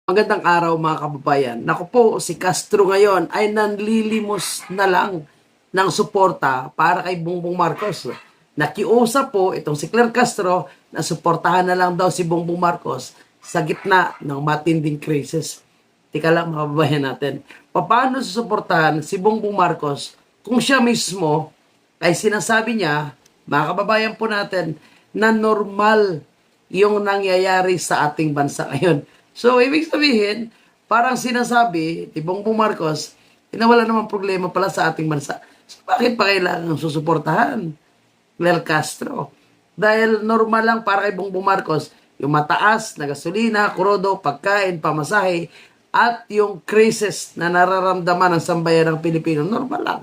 Magandang araw mga kababayan. Naku po, si Castro ngayon ay nanlilimos na lang ng suporta para kay Bongbong Marcos. Nakiusap po itong si Claire Castro na suportahan na lang daw si Bongbong Marcos sa gitna ng matinding krisis. Tika lang mga kababayan natin. Paano susuportahan si Bongbong Marcos kung siya mismo ay sinasabi niya, mga kababayan po natin, na normal yung nangyayari sa ating bansa ngayon. So, ibig sabihin, parang sinasabi, ni Bongbong Marcos, na wala namang problema pala sa ating bansa. So, bakit pa kailangan susuportahan Claire Castro? Dahil normal lang para kay Bongbong Marcos, yung mataas na gasolina, krudo, pagkain, pamasahe, at yung krisis na nararamdaman ng sambayan ng Pilipino, normal lang.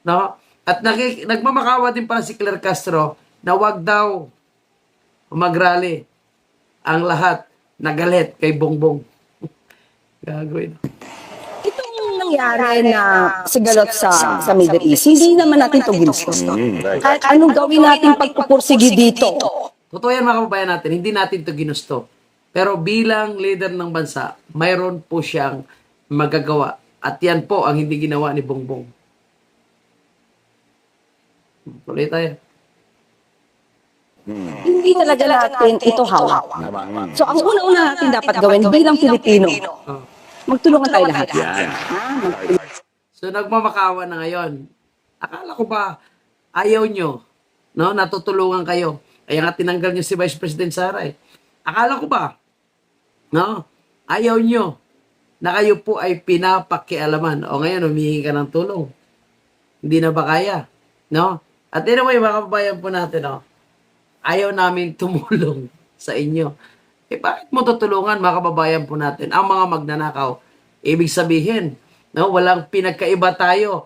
No? At nagmamakawa din pala si Claire Castro na wag daw magrally ang lahat nagalit kay Bongbong. Gagawin. Itong nangyari na sigalot sa Middle East, hindi naman natin ito ginusto. Kahit anong gawin natin pagpupursigi dito. Totoo yan mga kababayan natin, hindi natin ito ginusto. Pero bilang leader ng bansa, mayroon po siyang magagawa. At yan po ang hindi ginawa ni Bongbong. Tuloy tayo. Hindi talaga natin ito hawak. So ang una-una natin dapat gawin bilang Pilipino, magtulungan tayo lahat. So nagmamakawa na ngayon. Akala ko ba ayaw nyo, no? Natutulungan kayo. Kaya nga tinanggal nyo si Vice President Sara eh. Akala ko ba, no? Ayaw nyo na kayo po ay pinapakialaman. O ngayon, humihingi ka ng tulong. Hindi na ba kaya? No? At anyway, mga kababayan po natin, no? Ayaw namin tumulong sa inyo. Eh bakit mo tutulungan mga kababayan po natin? Ang mga magnanakaw. Ibig sabihin, no, walang pinagkaiba tayo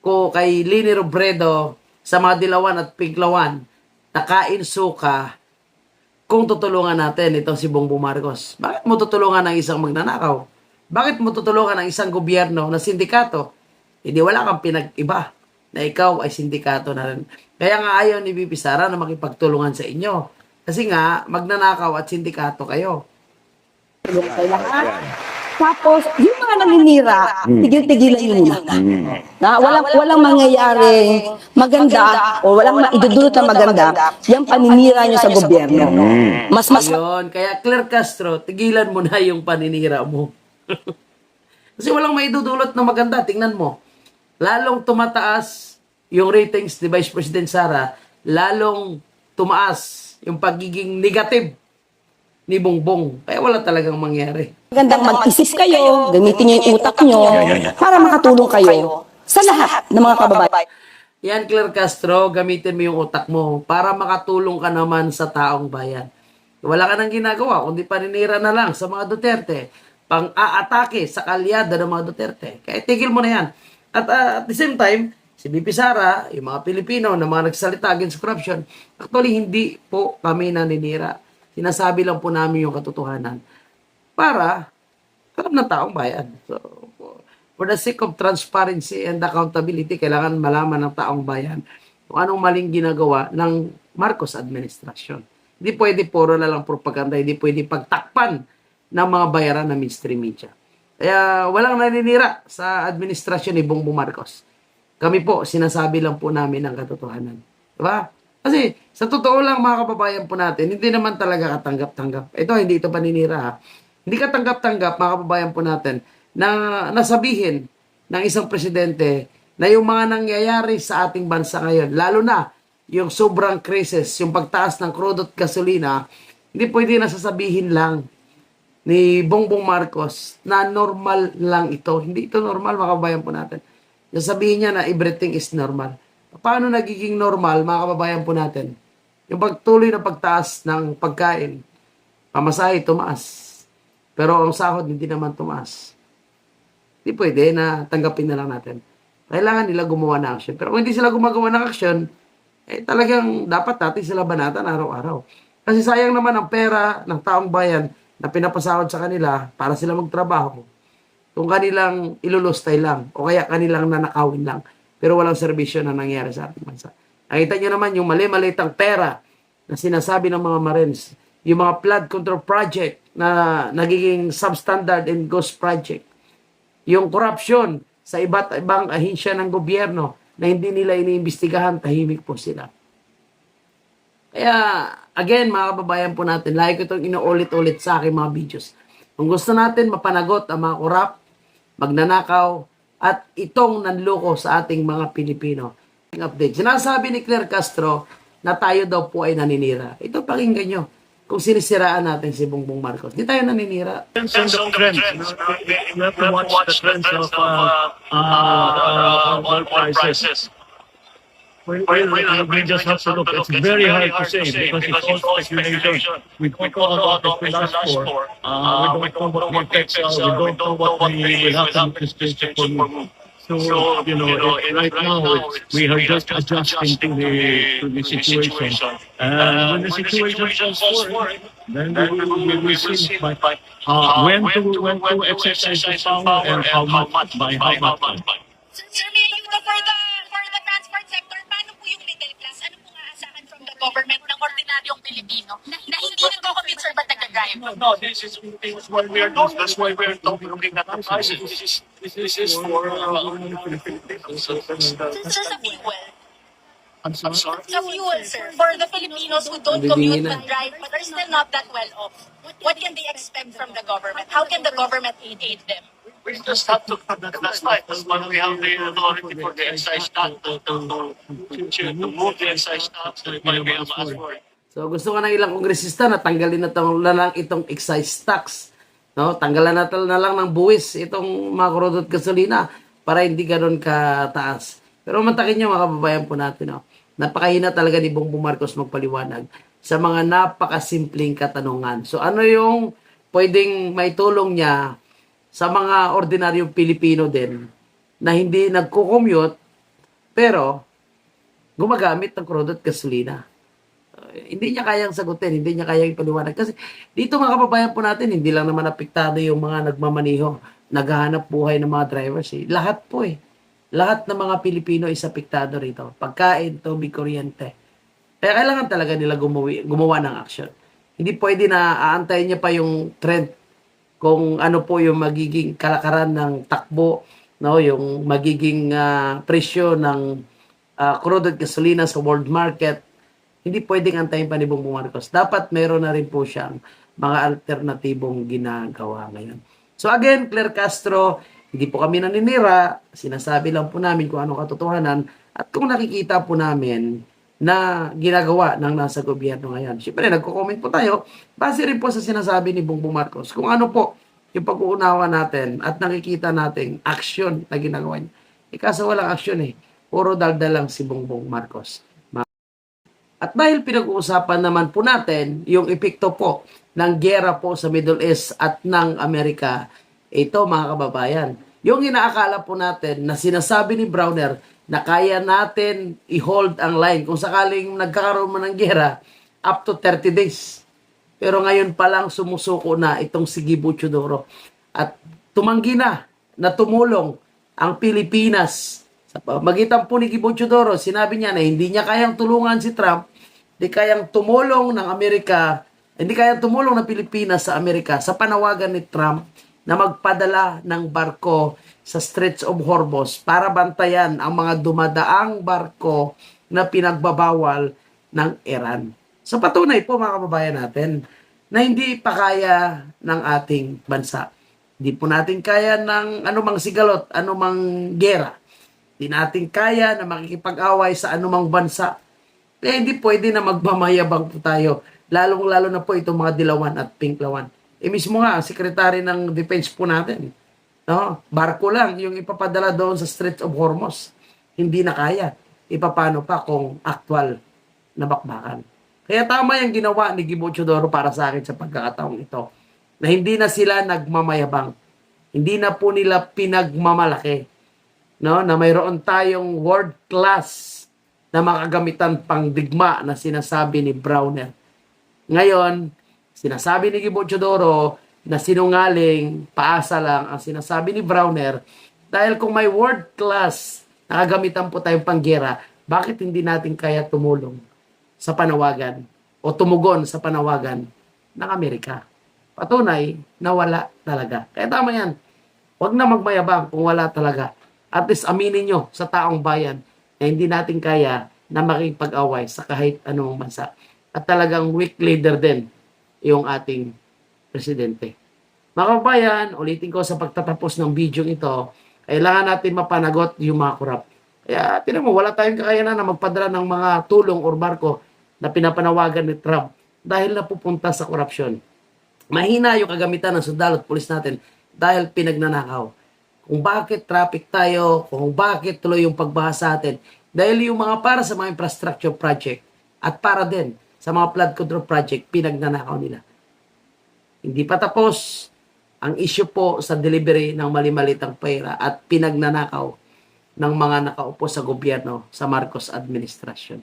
ko kay Lini Robredo sa mga Dilawan at Piglawan na kain suka kung tutulungan natin itong si Bongbong Marcos. Bakit mo tutulungan ng isang magnanakaw? Bakit mo tutulungan ng isang gobyerno na sindikato? Hindi wala kang pinag-iba na ikaw ay sindikato na rin. Kaya nga ayaw ni VP Sara na makipagtulungan sa inyo. Kasi nga, magnanakaw at sindikato kayo. Tulungan tayo lahat. Tapos, yung mga naninira, tigil-tigilan nyo muna. Na walang mangyayari maganda o walang maidudulot na maganda yung paninira nyo sa gobyerno. Mas Ayun, kaya Claire Castro, tigilan mo na yung paninira mo. Kasi walang maidudulot na maganda, tingnan mo. Lalong tumataas yung ratings ni Vice President Sara, lalong tumaas yung pagiging negative ni Bongbong. Kaya wala talagang mangyari. magandang mag-isip kayo, gamitin nyo yung utak nyo para makatulong kayo sa lahat ng mga kababayan. Yan, Claire Castro, gamitin mo yung utak mo para makatulong ka naman sa taong bayan. Wala ka nang ginagawa, kundi paninira na lang sa mga Duterte, pang-aatake sa kalyada ng mga Duterte. Kaya tigil mo na yan. At the same time, si VP Sara, yung mga Pilipino na mga nagsalita against corruption, actually hindi po kami naninira. Sinasabi lang po namin yung katotohanan para alam ng taong bayan. So, for the sake of transparency and accountability, kailangan malaman ng taong bayan kung anong maling ginagawa ng Marcos administration. Hindi pwede puro na lang propaganda, hindi pwede pagtakpan ng mga bayaran ng mainstream media. Kaya walang naninira sa administrasyon ni Bongbong Marcos. Kami po, sinasabi lang po namin ang katotohanan. Diba? Kasi sa totoo lang mga kababayan po natin, hindi naman talaga katanggap-tanggap. Ito, hindi ito paninira ha. Hindi katanggap-tanggap mga kababayan po natin na nasabihin ng isang presidente na yung mga nangyayari sa ating bansa ngayon, lalo na yung sobrang krisis, yung pagtaas ng crude at gasolina, hindi pwede nasasabihin lang ni Bongbong Marcos na normal lang ito. Hindi ito normal, mga kababayan po natin. Sabihin niya na everything is normal. Paano nagiging normal, mga kababayan po natin? Yung pagtuloy na pagtaas ng pagkain, pamasahe, tumaas. Pero ang sahod, hindi naman tumaas. Hindi pwede na tanggapin na lang natin. Kailangan nila gumawa ng action. Pero kung hindi sila gumagawa ng action, eh talagang dapat natin sila banatan araw-araw. Kasi sayang naman ang pera ng taong bayan na pinapasahod sa kanila para sila magtrabaho. Kung kanilang ilulustay lang o kaya kanilang nanakawin lang pero walang serbisyo na nangyari sa ating bansa. Nakita nyo naman yung mali-malitang pera na sinasabi ng mga Marines, yung mga flood control project na nagiging substandard and ghost project. Yung corruption sa iba't ibang ahensya ng gobyerno na hindi nila iniimbestigahan, tahimik po sila. Kaya, again, mga kababayan po natin, lagi ko itong inuulit-ulit sa aking mga videos. Kung gusto natin mapanagot ang mga korap, magnanakaw, at itong nanloko sa ating mga Pilipino. Update. Sinasabi ni Claire Castro na tayo daw po ay naninira. Ito, pakinggan nyo. Kung sinisiraan natin si Bongbong Marcos, di tayo naninira. Depends on the trend. You have to watch the trends of oil prices. We just have to look. It's very hard to say because it's all speculation. We don't know how long it will last for. We don't know what the effects are. We don't know what will happen to this for move. So, right now, we are just adjusting to the situation. When the situation calls for it, then we will see when to exercise the power and how much, by how much. Sir Mayor, for the transport sector, paano po yung middle class? Ano po aasahan from the government ng ordinaryong Pilipino na hindi nagko-commute, sir, but nag-drive? No, this is why we are doing. That's why we are looking at the prices. This is for Filipinos. Sir, sa fuel. I'm sorry. Sa fuel, sir. For the Filipinos who don't commute but drive but are still not that well off, what can they expect from the government? How can the government aid them? We just have to that's right. That's why we have the authority for the excise tax to move the excise tax. That's why we have asked for it. So gusto ka ng ilang kongresista na tanggalin na lang itong excise tax. No? Tanggalan na lang ng buwis itong mga crude at gasolina para hindi ganoon kataas. Pero mantakin nyo mga kababayan po natin. No? Napakahina talaga ni Bongbong Marcos magpaliwanag sa mga napakasimpleng katanungan. So ano yung pwedeng maitulong niya sa mga ordinaryong Pilipino din na hindi nagko-commute pero gumagamit ng crude at gasolina. Hindi niya kayang sagutin, hindi niya kayang ipaliwanag. Kasi dito mga kababayan po natin, hindi lang naman apektado yung mga nagmamaniho, naghahanap buhay ng mga drivers. Lahat po Lahat ng mga Pilipino is apektado rito. Pagkain, tubig, kuryente. Kaya kailangan talaga nila gumawa ng action. Hindi pwede na aantayin niya pa yung trend kung ano po yung magiging kalakaran ng takbo, no, yung magiging presyo ng crude at gasolina sa world market. Hindi pwedeng antayin pa ni Bongbong Marcos. Dapat meron na rin po siyang mga alternatibong ginagawa ngayon. So again, Claire Castro, hindi po kami naninira. Sinasabi lang po namin kung anong katotohanan at kung nakikita po namin na ginagawa ng nasa gobyerno ngayon. Siyempre, nagko-comment po tayo base rin po sa sinasabi ni Bongbong Marcos. Kung ano po yung pag-uunawa natin at nakikita natin action na ginagawa niya. Kaso walang action Puro daldal lang si Bongbong Marcos. At dahil pinag-uusapan naman po natin yung epekto po ng giyera po sa Middle East at ng Amerika, ito mga kababayan, yung inaakala po natin na sinasabi ni Browner na kaya natin i-hold ang line kung sakaling nagkakaroon man ng giyera up to 30 days. Pero ngayon pa lang sumusuko na itong si Gibo Teodoro at tumanggi na tumulong ang Pilipinas. Sa pamagitan po ni Gibo Teodoro, sinabi niya na hindi niya kayang tulungan si Trump, hindi kayang tumulong ng Amerika, hindi kayang tumulong ng Pilipinas sa Amerika sa panawagan ni Trump na magpadala ng barko sa Straits of Hormuz para bantayan ang mga dumadaang barko na pinagbabawal ng Iran. So patunay po mga kababayan natin na hindi pa kaya ng ating bansa. Hindi po natin kaya ng anumang sigalot, anumang gera. Hindi natin kaya na makikipag-away sa anumang bansa. Kaya hindi pwede na magmamayabang po tayo. Lalong-lalo na po itong mga dilawan at pinklawan. Mismo nga, ang sekretary ng defense po natin, no? Barko lang yung ipapadala doon sa Straits of Hormuz. Hindi na kaya. Ipapano pa kung actual na bakbakan. Kaya tama yung ginawa ni Gibo Teodoro para sa akin sa pagkakataong ito. Na hindi na sila nagmamayabang. Hindi na po nila pinagmamalaki. No? Na mayroon tayong world class na makagamitan pang digma na sinasabi ni Browner. Ngayon, sinasabi ni Gibo Teodoro na sinungaling, paasa lang ang sinasabi ni Browner dahil kung may world class nakagamitan po tayong panggera, bakit hindi natin kaya tumulong sa panawagan o tumugon sa panawagan ng Amerika? patunay na wala talaga. Kaya tama yan. Huwag na magmayabang kung wala talaga. At least aminin nyo sa taong bayan na hindi natin kaya na makipag-away sa kahit anong bansa. At talagang weak leader din yung ating presidente. Mga kababayan, ulitin ko sa pagtatapos ng video ito, kailangan natin mapanagot yung mga korap. Kaya, tinan mo, wala tayong kakayanan na magpadala ng mga tulong or barko na pinapanawagan ni Trump dahil napupunta sa korupsyon. Mahina yung kagamitan ng sundalo at pulis natin dahil pinagnanakaw. Kung bakit traffic tayo, kung bakit tuloy yung pagbaha sa atin, dahil yung mga para sa mga infrastructure project at para din sa mga flood control project, pinagnanakaw nila. Hindi pa tapos ang issue po sa delivery ng mali-malitang pera at pinagnanakaw ng mga nakaupo sa gobyerno sa Marcos administration.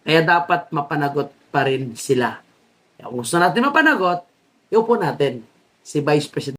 Kaya dapat mapanagot pa rin sila. Kaya kung gusto natin mapanagot, iupo natin si Vice President